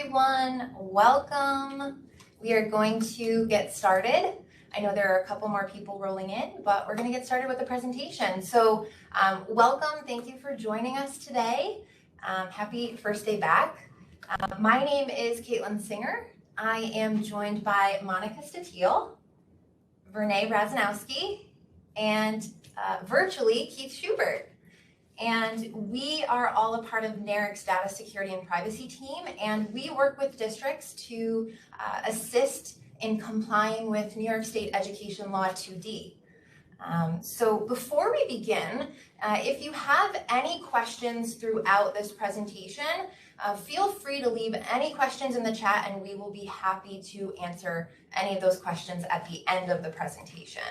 everyone. Welcome. We are going to get started. I know there are a couple more people rolling in, but we're going to get started with the presentation. So welcome. Thank you for joining us today. Happy first day back. My name is Caitlin Singer. I am joined by Monica Statiel, Vernay Razanowski, and virtually Keith Schubert. And we are all a part of NARIC's data security and privacy team, and we work with districts to assist in complying with New York State Education Law 2D. So before we begin, if you have any questions throughout this presentation, feel free to leave any questions in the chat and we will be happy to answer any of those questions at the end of the presentation.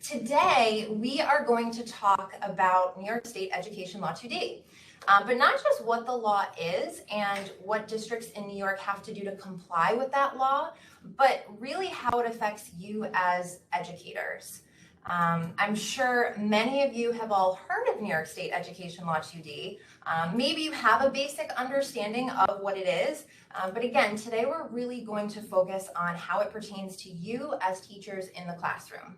Today, we are going to talk about New York State Education Law 2D, but not just what the law is and what districts in New York have to do to comply with that law, but really how it affects you as educators. I'm sure many of you have all heard of New York State Education Law 2D. Maybe you have a basic understanding of what it is, but again, today we're really going to focus on how it pertains to you as teachers in the classroom.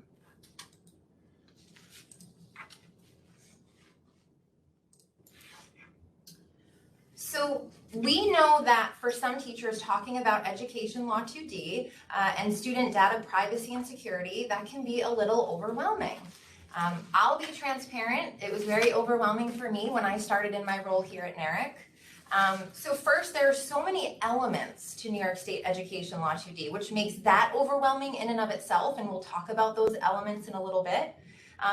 So we know that for some teachers, talking about Education Law 2D and student data privacy and security, that can be a little overwhelming. I'll be transparent. It was very overwhelming for me when I started in my role here at NARIC. So first, there are so many elements to New York State Education Law 2D, which makes that overwhelming in and of itself, and we'll talk about those elements in a little bit.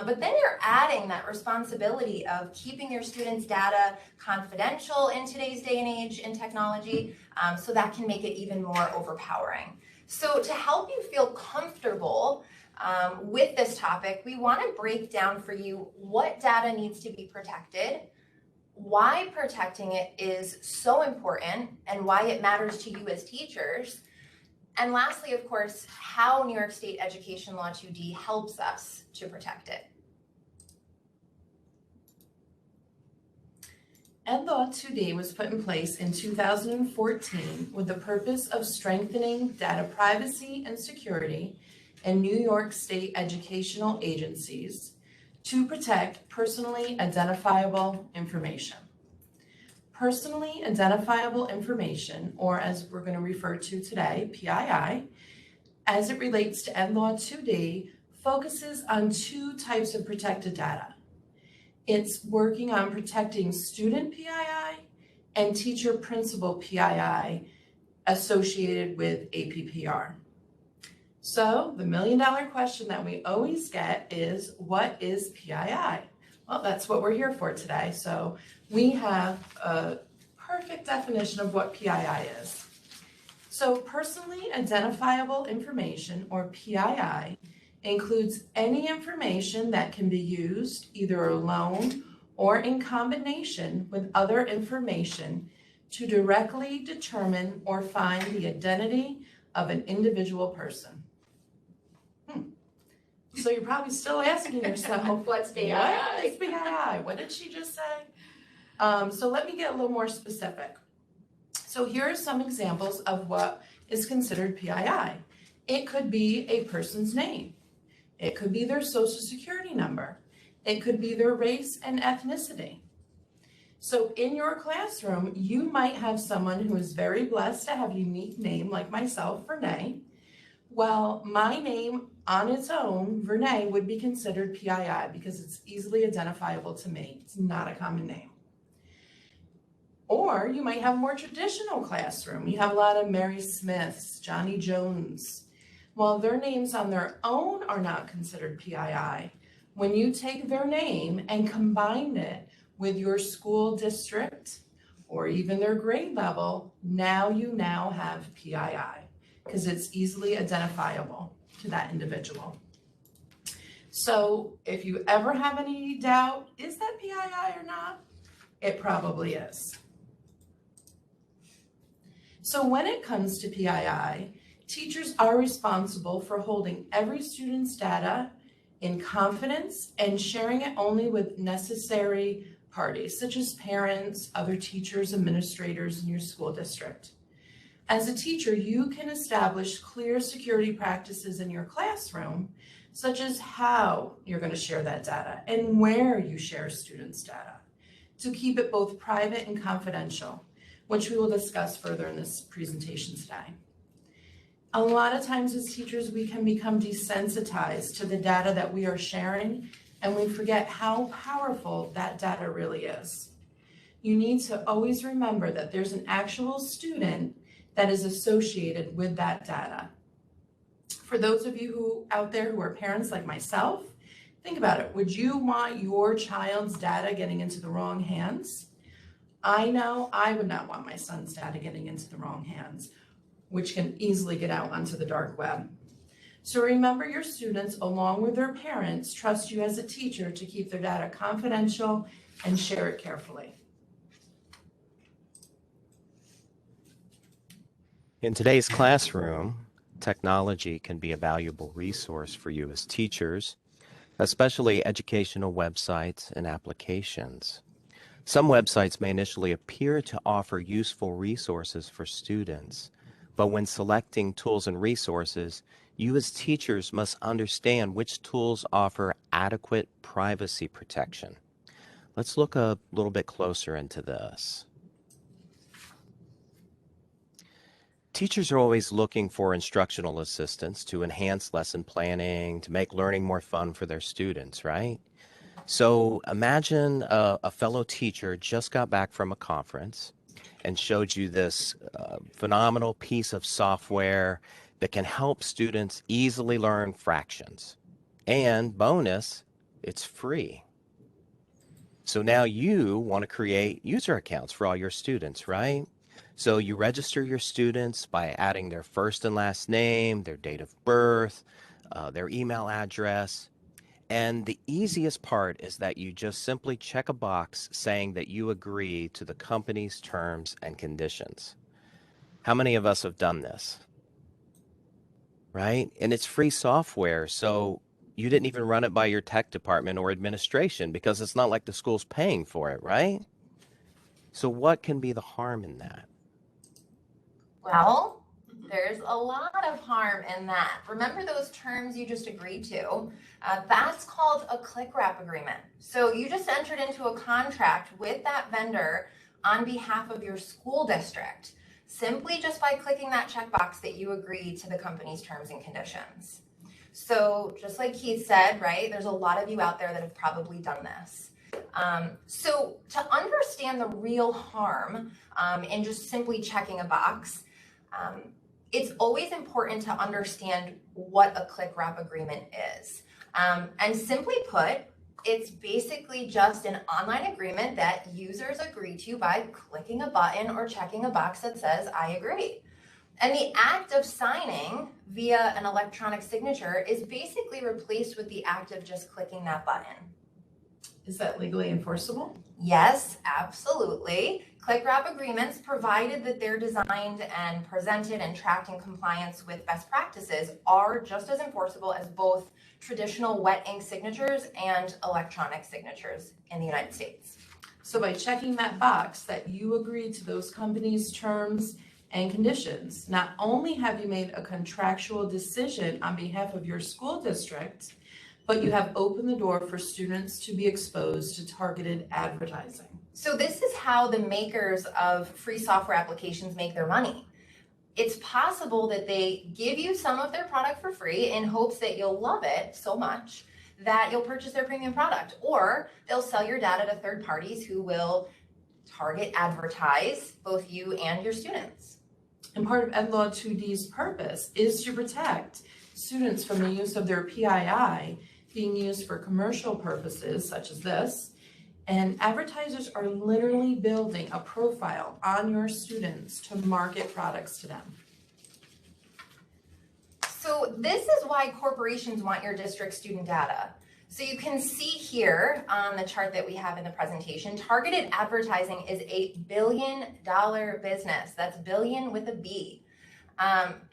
But then you're adding that responsibility of keeping your students' data confidential in today's day and age in technology, so that can make it even more overpowering. So to help you feel comfortable with this topic, we want to break down for you what data needs to be protected, why protecting it is so important, and why it matters to you as teachers. And lastly, of course, how New York State Education Law 2D helps us to protect it. Ed Law 2D was put in place in 2014 with the purpose of strengthening data privacy and security in New York State educational agencies to protect personally identifiable information. Personally identifiable information, or as we're going to refer to today, PII, as it relates to Ed Law 2D, focuses on two types of protected data. It's working on protecting student PII and teacher-principal PII associated with APPR. So the million-dollar question that we always get is, what is PII? Well, that's what we're here for today. So we have a perfect definition of what PII is. So personally identifiable information, or PII, includes any information that can be used either alone or in combination with other information to directly determine or find the identity of an individual person. So you're probably still asking yourself, What's PII? What is PII? What did she just say? So let me get a little more specific. So here are some examples of what is considered PII. It could be a person's name. It could be their social security number. It could be their race and ethnicity. So in your classroom, you might have someone who is very blessed to have a unique name like myself, Vernay. Well, my name on its own, Vernay, would be considered PII because it's easily identifiable to me. It's not a common name. Or you might have a more traditional classroom. You have a lot of Mary Smiths, Johnny Jones. Well, their names on their own are not considered PII. When you take their name and combine it with your school district or even their grade level, now you have PII because it's easily identifiable to that individual. So if you ever have any doubt, is that PII or not? It probably is. So when it comes to PII, teachers are responsible for holding every student's data in confidence and sharing it only with necessary parties, such as parents, other teachers, administrators in your school district. As a teacher, you can establish clear security practices in your classroom, such as how you're going to share that data and where you share students' data, to keep it both private and confidential, which we will discuss further in this presentation today. A lot of times as teachers, we can become desensitized to the data that we are sharing, and we forget how powerful that data really is. You need to always remember that there's an actual student that is associated with that data. For those of you who out there who are parents like myself, think about it. Would you want your child's data getting into the wrong hands? I know I would not want my son's data getting into the wrong hands, which can easily get out onto the dark web. So remember, your students, along with their parents, trust you as a teacher to keep their data confidential and share it carefully. In today's classroom, technology can be a valuable resource for you as teachers, especially educational websites and applications. Some websites may initially appear to offer useful resources for students, but when selecting tools and resources, you as teachers must understand which tools offer adequate privacy protection. Let's look a little bit closer into this. Teachers are always looking for instructional assistance to enhance lesson planning, to make learning more fun for their students, right? So imagine a fellow teacher just got back from a conference and showed you this phenomenal piece of software that can help students easily learn fractions. And bonus, it's free. So now you want to create user accounts for all your students, right? So you register your students by adding their first and last name, their date of birth, their email address. And the easiest part is that you just simply check a box saying that you agree to the company's terms and conditions. How many of us have done this? Right? And it's free software, so you didn't even run it by your tech department or administration because it's not like the school's paying for it, right? So what can be the harm in that? Well, there's a lot of harm in that. Remember those terms you just agreed to? That's called a Clickwrap Agreement. So you just entered into a contract with that vendor on behalf of your school district, simply just by clicking that checkbox that you agree to the company's terms and conditions. So just like Keith said, right, there's a lot of you out there that have probably done this. So to understand the real harm in just simply checking a box, it's always important to understand what a Clickwrap agreement is. And simply put, it's basically just an online agreement that users agree to by clicking a button or checking a box that says, I agree. And the act of signing via an electronic signature is basically replaced with the act of just clicking that button. Is that legally enforceable? Yes, absolutely. Clickwrap agreements, provided that they're designed and presented and tracked in compliance with best practices, are just as enforceable as both traditional wet ink signatures and electronic signatures in the United States. So by checking that box that you agree to those companies' terms and conditions, not only have you made a contractual decision on behalf of your school district, but you have opened the door for students to be exposed to targeted advertising. So this is how the makers of free software applications make their money. It's possible that they give you some of their product for free in hopes that you'll love it so much that you'll purchase their premium product, or they'll sell your data to third parties who will target advertise both you and your students. And part of EdLaw 2D's purpose is to protect students from the use of their PII being used for commercial purposes such as this. And advertisers are literally building a profile on your students to market products to them. So this is why corporations want your district student data. So you can see here on the chart that we have in the presentation, targeted advertising is $1 billion business. That's billion with a B.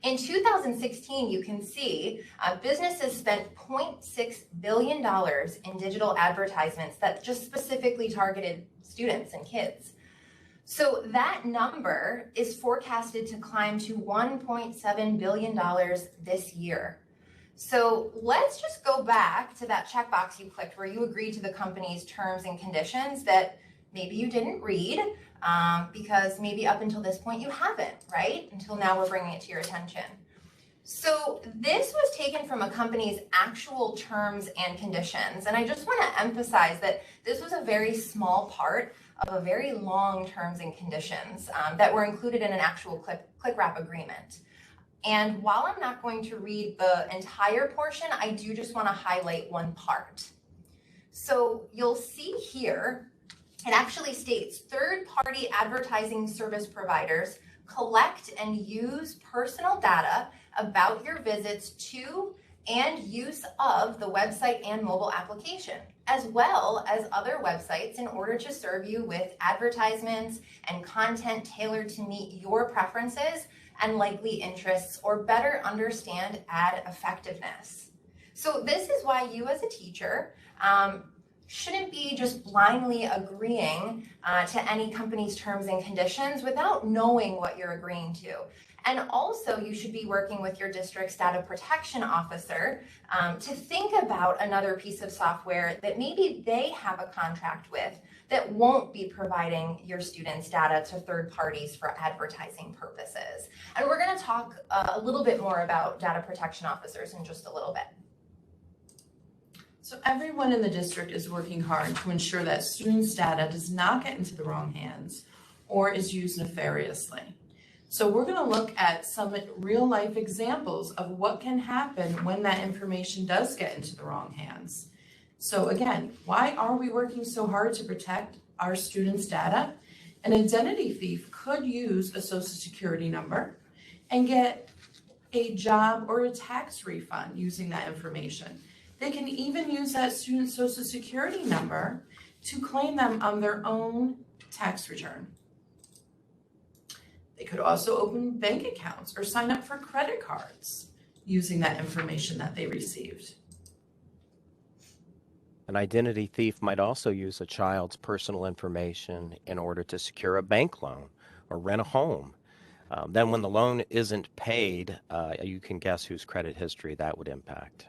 In 2016, you can see businesses spent $0.6 billion in digital advertisements that just specifically targeted students and kids. So that number is forecasted to climb to $1.7 billion this year. So let's just go back to that checkbox you clicked where you agreed to the company's terms and conditions that maybe you didn't read, because maybe up until this point you haven't, right? Until now we're bringing it to your attention. So this was taken from a company's actual terms and conditions, and I just want to emphasize that this was a very small part of a very long terms and conditions that were included in an actual Clickwrap agreement. And while I'm not going to read the entire portion, I do just want to highlight one part. So you'll see here, it actually states third-party advertising service providers collect and use personal data about your visits to and use of the website and mobile application, as well as other websites in order to serve you with advertisements and content tailored to meet your preferences and likely interests or better understand ad effectiveness. So this is why you as a teacher shouldn't be just blindly agreeing to any company's terms and conditions without knowing what you're agreeing to. And also you should be working with your district's data protection officer to think about another piece of software that maybe they have a contract with that won't be providing your students' data to third parties for advertising purposes. And we're going to talk a little bit more about data protection officers in just a little bit. So everyone in the district is working hard to ensure that students' data does not get into the wrong hands or is used nefariously. So we're going to look at some real-life examples of what can happen when that information does get into the wrong hands. So again, why are we working so hard to protect our students' data? An identity thief could use a social security number and get a job or a tax refund using that information. They can even use that student's social security number to claim them on their own tax return. They could also open bank accounts or sign up for credit cards using that information that they received. An identity thief might also use a child's personal information in order to secure a bank loan or rent a home. Then when the loan isn't paid, you can guess whose credit history that would impact.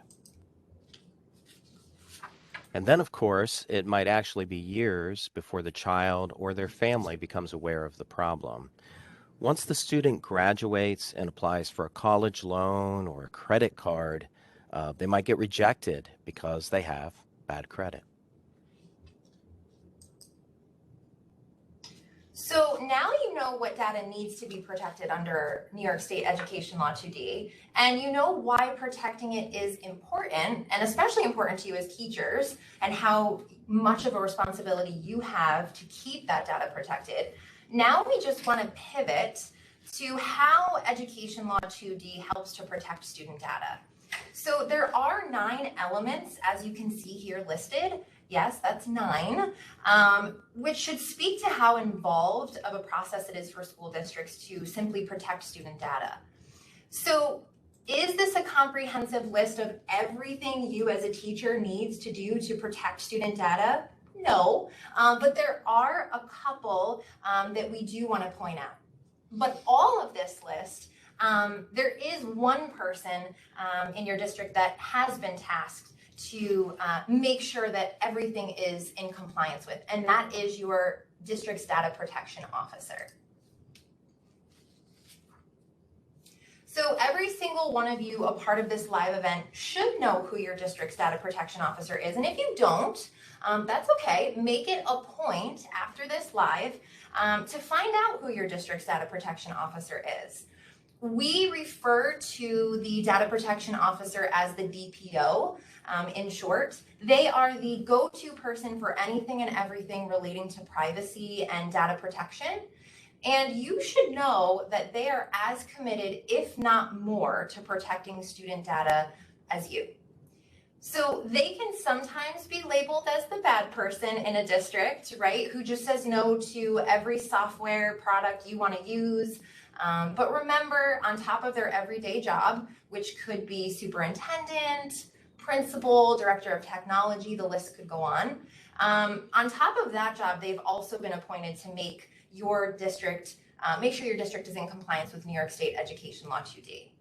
And then, of course, it might actually be years before the child or their family becomes aware of the problem. Once the student graduates and applies for a college loan or a credit card, they might get rejected because they have bad credit. So now you know what data needs to be protected under New York State Education Law 2D, and you know why protecting it is important, and especially important to you as teachers, and how much of a responsibility you have to keep that data protected. Now we just want to pivot to how Education Law 2D helps to protect student data. So there are 9 elements, as you can see here listed. Yes, that's 9, which should speak to how involved of a process it is for school districts to simply protect student data. So is this a comprehensive list of everything you as a teacher needs to do to protect student data? No, but there are a couple that we do want to point out. But all of this list, there is one person in your district that has been tasked to make sure that everything is in compliance with, and that is your district's data protection officer. So every single one of you a part of this live event should know who your district's data protection officer is, and if you don't, that's okay. Make it a point after this live to find out who your district's data protection officer is. We refer to the data protection officer as the DPO in short. They are the go-to person for anything and everything relating to privacy and data protection. And you should know that they are as committed, if not more, to protecting student data as you. So they can sometimes be labeled as the bad person in a district, right? Who just says no to every software product you want to use. But remember, on top of their everyday job, which could be superintendent, principal, director of technology, the list could go on. On top of that job, they've also been appointed to make your district, make sure your district is in compliance with New York State Education Law 2D.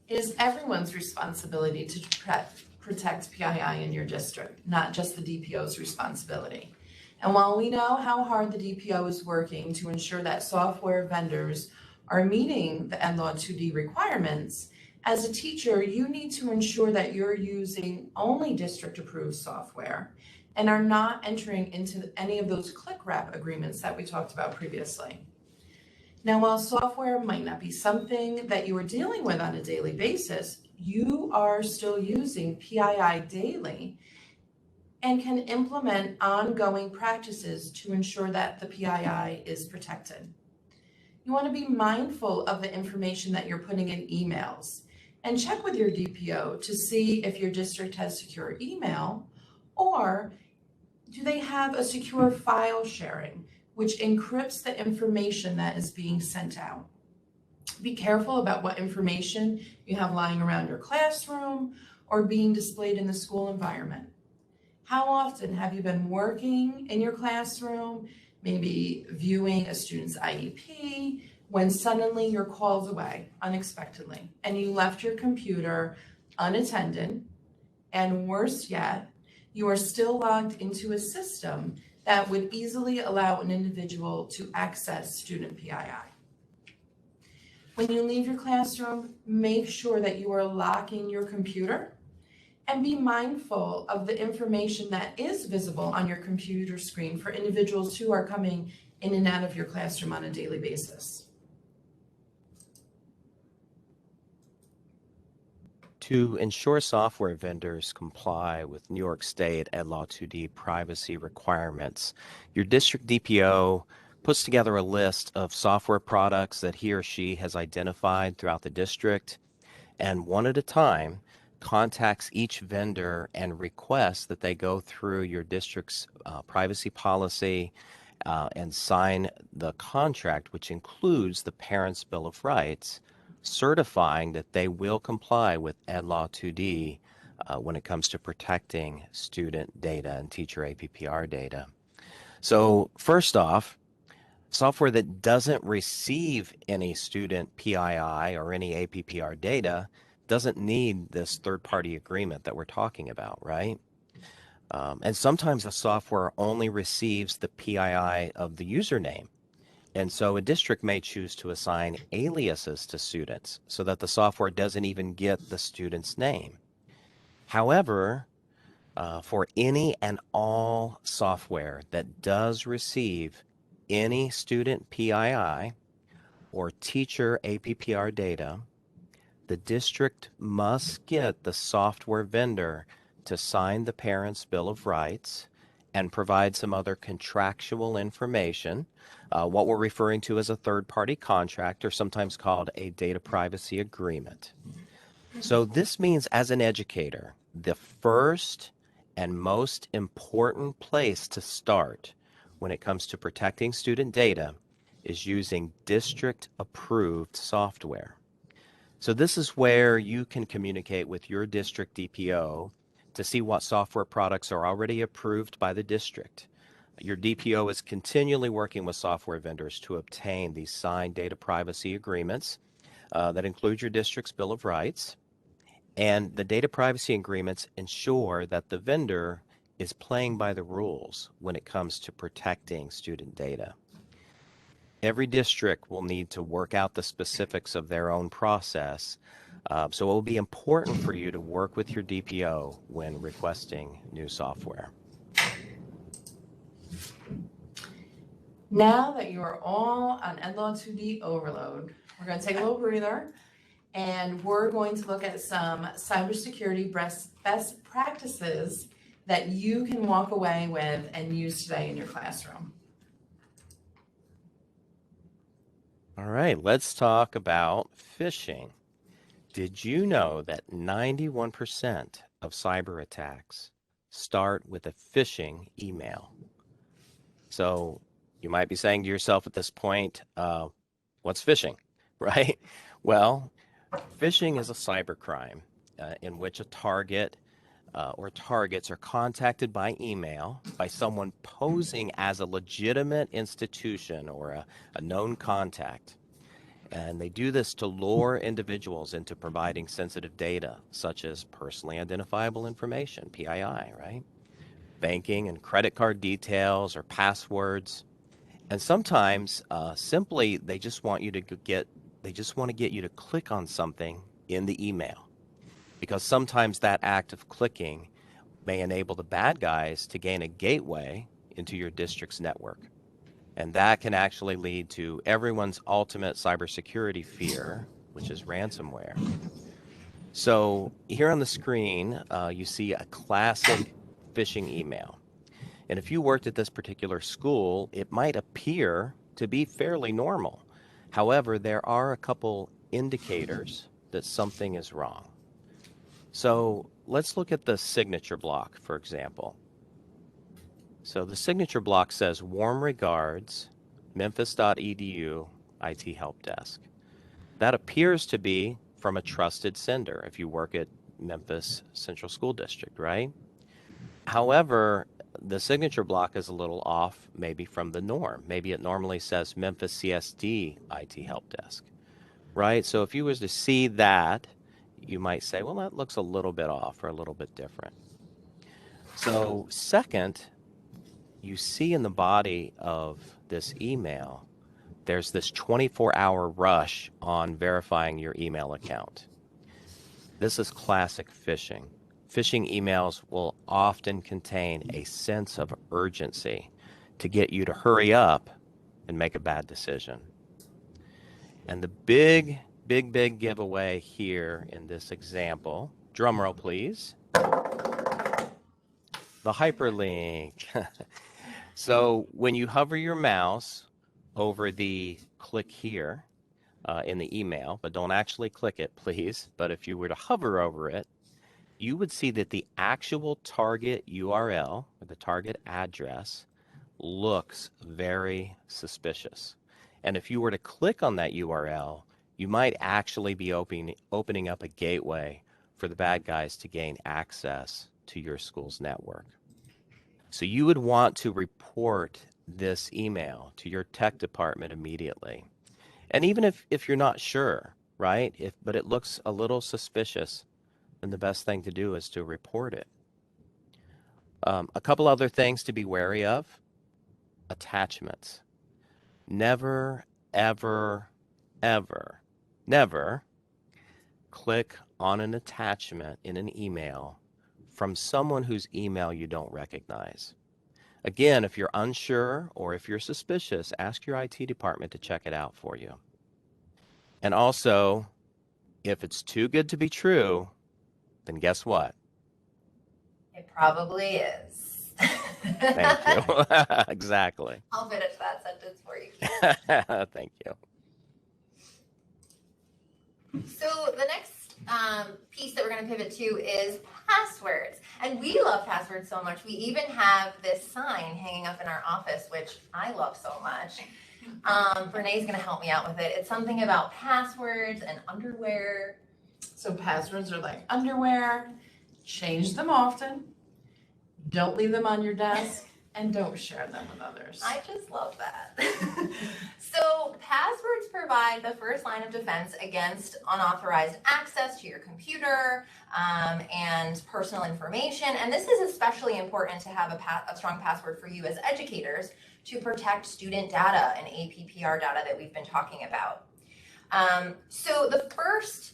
It is everyone's responsibility to protect PII in your district, not just the DPO's responsibility. And while we know how hard the DPO is working to ensure that software vendors are meeting the EdLaw 2D requirements, as a teacher, you need to ensure that you're using only district-approved software and are not entering into any of those Clickwrap agreements that we talked about previously. Now, while software might not be something that you are dealing with on a daily basis, you are still using PII daily and can implement ongoing practices to ensure that the PII is protected. You want to be mindful of the information that you're putting in emails and check with your DPO to see if your district has secure email, or do they have a secure file sharing which encrypts the information that is being sent out. Be careful about what information you have lying around your classroom or being displayed in the school environment. How often have you been working in your classroom, maybe viewing a student's IEP, when suddenly you're called away unexpectedly and you left your computer unattended, and worse yet, you are still logged into a system that would easily allow an individual to access student PII. When you leave your classroom, make sure that you are locking your computer and be mindful of the information that is visible on your computer screen for individuals who are coming in and out of your classroom on a daily basis. To ensure software vendors comply with New York State EdLaw 2D privacy requirements, your district DPO puts together a list of software products that he or she has identified throughout the district, and one at a time contacts each vendor and requests that they go through your district's privacy policy and sign the contract, which includes the Parents' Bill of Rights, certifying that they will comply with EdLaw 2D when it comes to protecting student data and teacher APPR data. So first off, software that doesn't receive any student PII or any APPR data doesn't need this third-party agreement that we're talking about, right? And sometimes the software only receives the PII of the username. And so a district may choose to assign aliases to students so that the software doesn't even get the student's name. However, for any and all software that does receive any student PII or teacher APPR data, the district must get the software vendor to sign the Parents' Bill of Rights and provide some other contractual information, what we're referring to as a third-party contract, or sometimes called a data privacy agreement. So this means, as an educator, the first and most important place to start when it comes to protecting student data is using district-approved software. So this is where you can communicate with your district DPO to see what software products are already approved by the district. Your DPO is continually working with software vendors to obtain these signed data privacy agreements that include your district's Bill of Rights. And the data privacy agreements ensure that the vendor is playing by the rules when it comes to protecting student data. Every district will need to work out the specifics of their own process. So it will be important for you to work with your DPO when requesting new software. Now that you are all on EdLaw 2D overload, we're going to take a little breather and we're going to look at some cybersecurity best practices that you can walk away with and use today in your classroom. All right, let's talk about phishing. Did you know that 91% of cyber attacks start with a phishing email? So you might be saying to yourself at this point, what's phishing, right? Well, phishing is a cybercrime in which a target or targets are contacted by email by someone posing as a legitimate institution or a known contact. And they do this to lure individuals into providing sensitive data, such as personally identifiable information, PII, right? Banking and credit card details or passwords. And sometimes simply they just want you to they just want to get you to click on something in the email. Because sometimes that act of clicking may enable the bad guys to gain a gateway into your district's network. And that can actually lead to everyone's ultimate cybersecurity fear, which is ransomware. So here on the screen, you see a classic phishing email. And if you worked at this particular school, it might appear to be fairly normal. However, there are a couple indicators that something is wrong. So let's look at the signature block, for example. So the signature block says, warm regards, memphis.edu IT help desk. That appears to be from a trusted sender if you work at Memphis Central School District, right? However, the signature block is a little off maybe from the norm. Maybe it normally says Memphis CSD IT help desk, right? So if you was to see that, you might say, well, that looks a little bit off or a little bit different. So second, you see in the body of this email, there's this 24-hour rush on verifying your email account. This is classic phishing. Phishing emails will often contain a sense of urgency to get you to hurry up and make a bad decision. And the big giveaway here in this example, drum roll please, the hyperlink. So when you hover your mouse over the click here in the email, but don't actually click it, please. But if you were to hover over it, you would see that the actual target URL or the target address looks very suspicious. And if you were to click on that URL, you might actually be opening up a gateway for the bad guys to gain access to your school's network. So you would want to report this email to your tech department immediately. And even if you're not sure, right, but it looks a little suspicious, then the best thing to do is to report it. A couple other things to be wary of. Attachments. Never, ever, ever, never click on an attachment in an email from someone whose email you don't recognize. Again, if you're unsure or if you're suspicious, ask your IT department to check it out for you. And also, if it's too good to be true, then guess what? It probably is. Thank you. Exactly. I'll finish that sentence for you, Keith. Thank you. So the next piece that we're going to pivot to is passwords. And we love passwords so much. We even have this sign hanging up in our office, which I love so much. Renee's going to help me out with it. It's something about passwords and underwear. So passwords are like underwear, change them often, don't leave them on your desk, and don't share them with others. I just love that. So passwords provide the first line of defense against unauthorized access to your computer and personal information. And this is especially important to have a strong password for you as educators to protect student data and APPR data that we've been talking about. So the first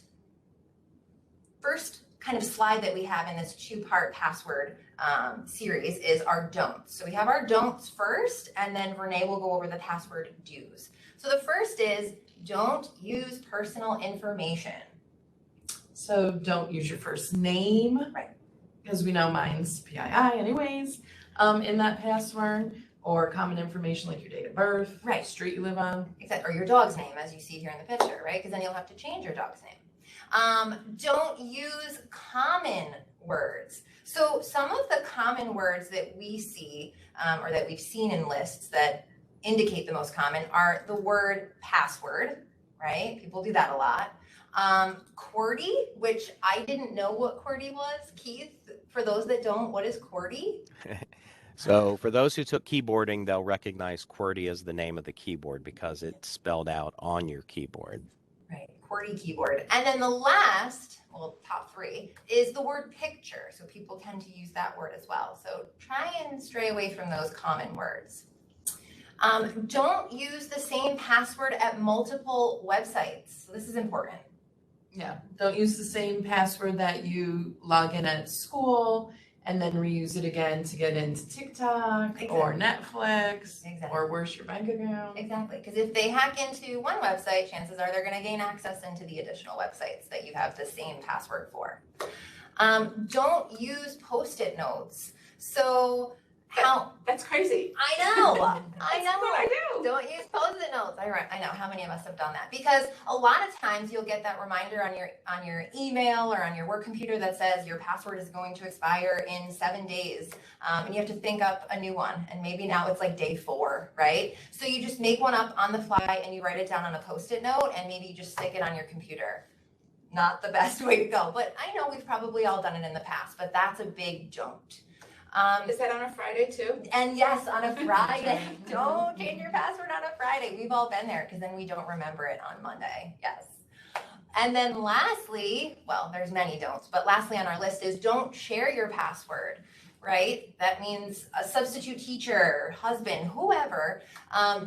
kind of slide that we have in this two-part password series is our don'ts. So we have our don'ts first, and then Renee will go over the password do's. So the first is don't use personal information. So don't use your first name. Right. Because we know mine's PII anyways, in that password, or common information like your date of birth, Right. street you live on. Except, or your dog's name, as you see here in the picture, right? Because then you'll have to change your dog's name. Don't use common words. So some of the common words that we see or that we've seen in lists that indicate the most common are the word password, right? People do that a lot. QWERTY, which I didn't know what QWERTY was. Keith, for those that don't, what is QWERTY? So for those who took keyboarding, they'll recognize QWERTY as the name of the keyboard because it's spelled out on your keyboard. Right, QWERTY keyboard. And then the last, well, top three, is the word picture. So people tend to use that word as well. So try and stray away from those common words. Don't use the same password at multiple websites. So this is important. Yeah, don't use the same password that you log in at school and then reuse it again to get into TikTok or Netflix or worse, your bank account. Exactly, because if they hack into one website, chances are they're going to gain access into the additional websites that you have the same password for. Don't use Post-it notes. So That's crazy. I know. I know. What I do. Don't use Post-it notes. I know. How many of us have done that? Because a lot of times you'll get that reminder on your email or on your work computer that says your password is going to expire in 7 days, and you have to think up a new one. And maybe now it's like day 4, right? So you just make one up on the fly and you write it down on a Post-it note, and maybe you just stick it on your computer. Not the best way to go, but I know we've probably all done it in the past. But that's a big don't. Is that on a Friday too? And yes, on a Friday. Don't change your password on a Friday. We've all been there because then we don't remember it on Monday. Yes. And then lastly, well, there's many don'ts, but lastly on our list is don't share your password, right? That means a substitute teacher, husband, whoever,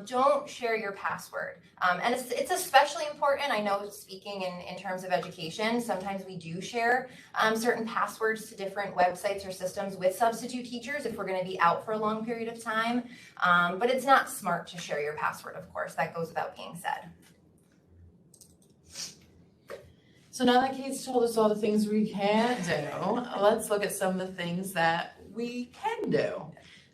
don't share your password. And it's especially important, I know speaking in terms of education, sometimes we do share certain passwords to different websites or systems with substitute teachers if we're gonna be out for a long period of time. But it's not smart to share your password, of course, that goes without being said. So now that Kate's told us all the things we can't do, let's look at some of the things that we can do.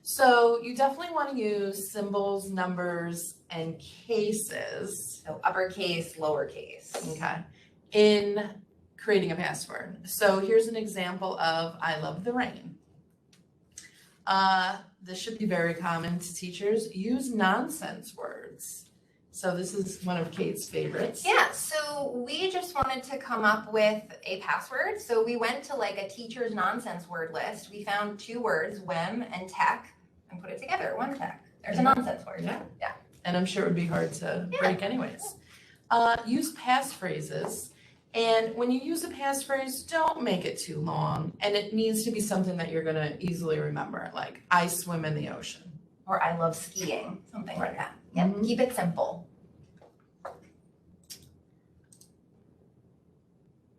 So you definitely want to use symbols, numbers, and cases. So uppercase, lowercase. Okay. In creating a password. So here's an example of I love the rain. This should be very common to teachers. Use nonsense words. So this is one of Kate's favorites. Yeah, so we just wanted to come up with a password. So we went to like a teacher's nonsense word list. We found 2 words, whim and tech, and put it together, one tech. There's a nonsense word. Yeah. Yeah. And I'm sure it would be hard to break anyways. Use passphrases. And when you use a passphrase, don't make it too long. And it needs to be something that you're going to easily remember, like I swim in the ocean. Or I love skiing, something like that. Yep, keep it simple.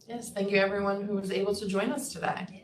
Yes, thank you everyone who was able to join us today. Yeah.